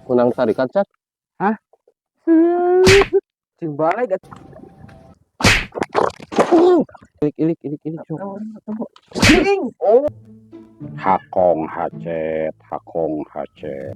Kunang tarikan cat. Hah? Cing balai gat. Ilik cok. Cing. Oh. Hakong hacet, hakong hacet.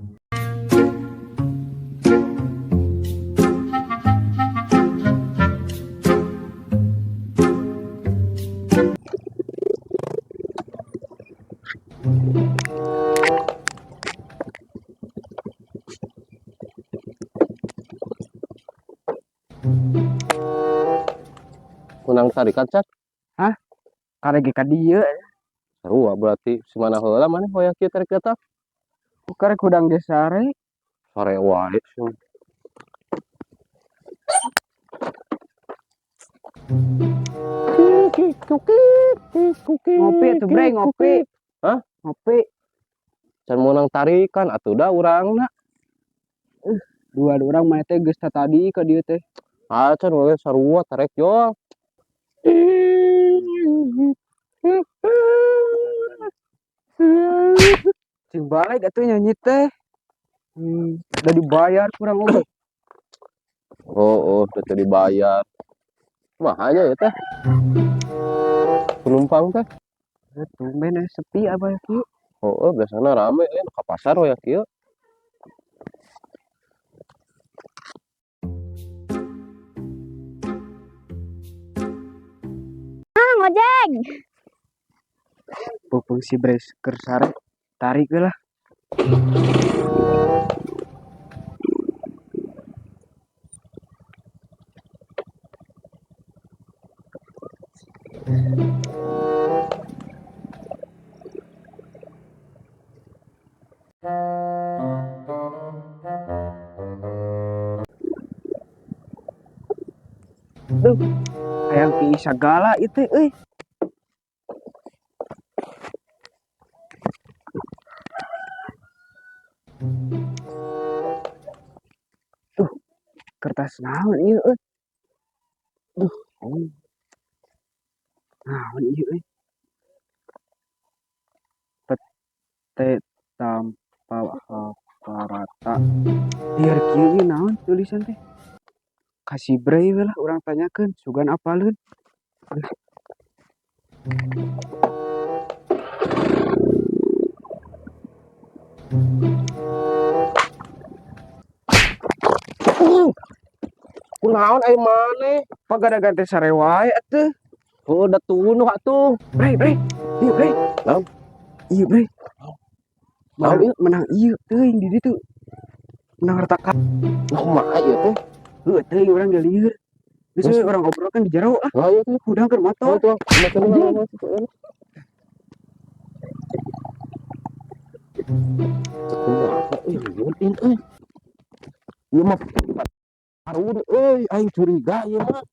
Kunang tarikan cat. Hah? Karege ka dieu. Sarua berarti semana heula maneh hoyong kieu tarik eta. Karek hudang desa re. Sore wae. Ngopi tuh bre, ngopi. Hah? Ngopi. Can menang tarikan atuh da urangna. Dua orang mah teh geus tadi ka dieu teh. Can we sarua tarik yo. Cing balai atuh nyanyi teh. Udah dibayar kurang oge. Oh, udah dibayar. Mahal ya teh. Penumpang teh. Tumben sepi apa kieu. Oh, biasanya rame ka pasar we kieu. Ngojek. Pupung si bres keur sare tarik we lah. Duh, hayang ki sagala itu euy. Tuh, kertas naon ieu euy. Duh, naon ieu euy. Pete tanpa rata. Biar kieu ieu naon tulisan teh. Kasih brei we lah urang tanyakeun sugan apaleun. Kunaon ai maneh? Pagadagan teh sare wae atuh. Oh, da tunuh atuh. Brei, ieu brei. Naon? Ieu brei. Naon ieu? Menang ieu teuing di ditu. Menang harta karun. Nah, kumaha ieu teh? Heuh teuing urang gelieur. Geus we urang obrolkeun di jero ah. Nah, ieu teh. Hudang keur motor. Tuh, ieu mah karun euy, aing curiga ieu mah.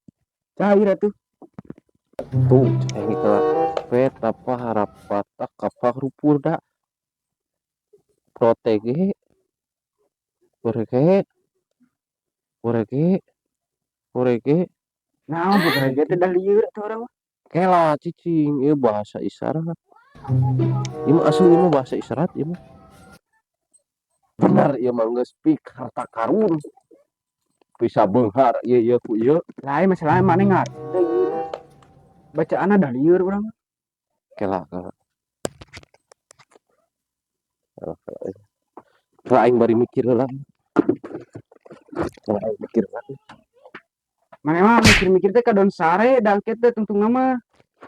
Cair atuh. Tuh, ini kala peta paharapata kaparupurda protege porege Naon bukan teh dah lieur atuh urang mah. kela cicing ieu bahasa isyarat. Ieu mah asli ieu mah bahasa isyarat ieu mah. Benar ieu mah geus pik harta karun. Bisa beunghar ieu ku ieu. Lain masalah maneh ngarti teh ieu. Bacaanna dah lieur urang mah. Kela. Kela aing bari mikir heula. Kela aing mikir heula. Maneh mah mikir-mikir teh kadon sare dangket teh tungtung nama.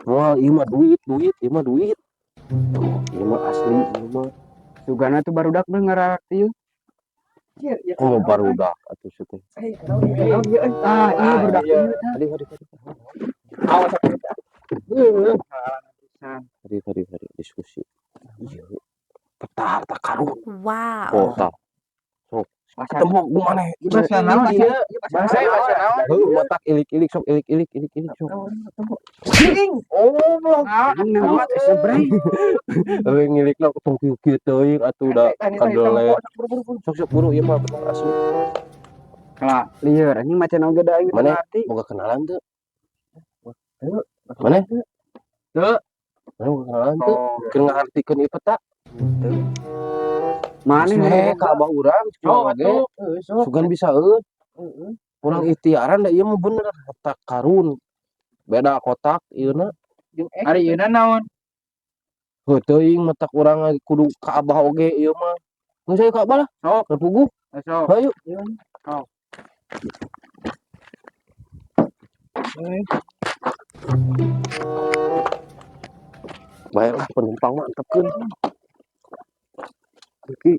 Wah, ieu mah duit, ieu mah duit. Tuh, ieu mah asli, ieu mah. Sugana tuh barudak beungar arti. Oh, barudak atuh situ. Ah, iya barudak ieu tah. Awas Pisan. Hari diskusi. Iya. Peta harta karun. Wow. Oh, tah. Sok. Ketemu gimana? Bahasa naon ieu? Bahasa naon? Heuh, matak ilik-ilik sok ilik-ilik sok. Cing. Oh, naon nama teh sebrei. Heuh ngilikna tong kieu teuing atuh da kadele. Sok buru ieu mah bener asli. Lah, lieur anjing macan oge da aing Mana ngarti. boga kenalan teu? Mana? Teu. Mana boga kenalan teu? Keur ngartikeun ieu peta. Maneh Seh ka abah urang Sok oge atuh. Sok. sugan bisa urang ikhtiaran da ieu mah bener harta karun. Beda kotak ieuna. Ari ieu naon? Heuh teuing matak urang kudu ka abah oge ieu mah. Geus aya ka abah lah. Sok. Repuguh. Sok. Hayu. Sok. Baiklah penumpang mah antepkeun. Iki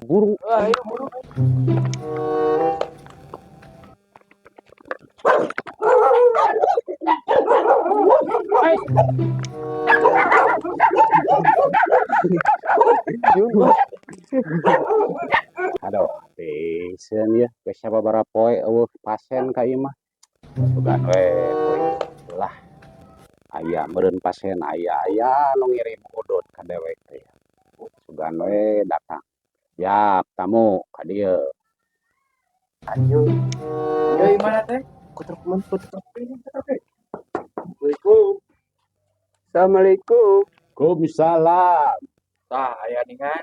guru. Ayo buru. Aduh, pisen ya, geus sababaraha poe eueuh pasien ka ieu mah. Sugan we lah. Aya meureun pasien aya nu ngirim udut ka dewek teh. Sugan we datang. Yap, tamu ka dieu. Yoi mana teh? Assalamualaikum. Waalaikumsalam. Tah aya ningan.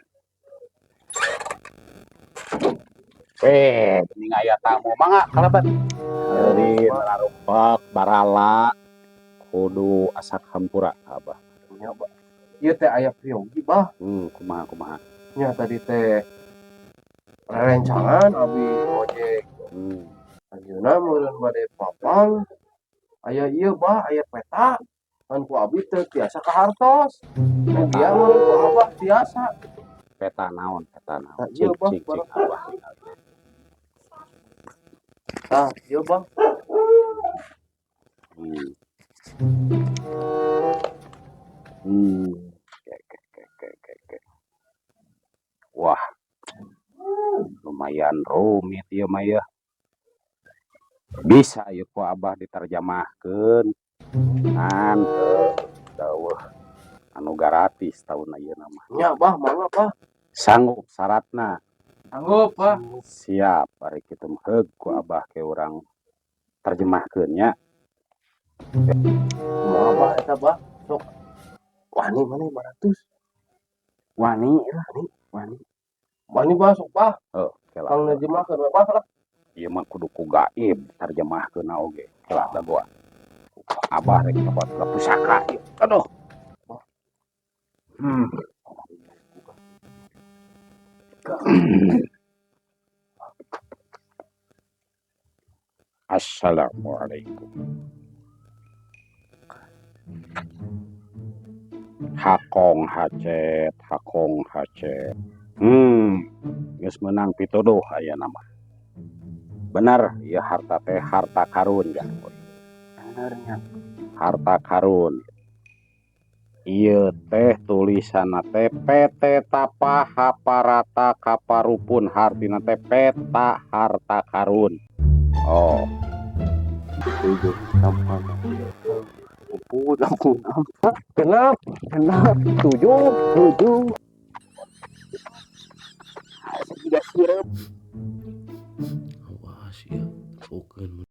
Geuning aya tamu mangga kalabat. Dari narupek barala kudu asak hampura abah. Ieu teh aya priogi bah. Kumaha. Nya tadi teh rerencangan abi ojek. Ayeuna meureun bade papang. Aya ieu bah, aya peta. Kan ku abi teh tiasa ka hartos. Nu dia meureun ku abah tiasa. Peta naon? Ieu bah Cik barang. abah. Tah, ieu bang. Oke. Wah, lumayan rumit ieu mah ya. Bisa ieu ku abah diterjemahkeun. Ngan daweuh anu gratis taunna ieu mah. Nya bah, mangga bah. Sanggup syaratna. Sanggup, Pak. Siap ari kitu mah heug ku abah ke urang terjemahkeun nya. Kumaha bah eta bah? Sok wani maneh 500. Wani. Wani bah sok bah. Heuh, kela. Kang nerjemahkeun we bah lah. Ieu mah kudu ku gaib terjemahkeunna oge. Kela da gua. Abah rek dapat ka pusaka ieu. Aduh. Assalamualaikum. Hakong hacet. Geus meunang pituduh ayeuna mah. Bener, ieu harta teh harta karun ya. Benernya. Harta karun. Ieu teh tulisanna teh PT Tapa Haparata Kaparupun hartina teh peta harta karun. Oh, Tujuh sampai. Aku Genep. 7. sudah siap. Awas ya, bukan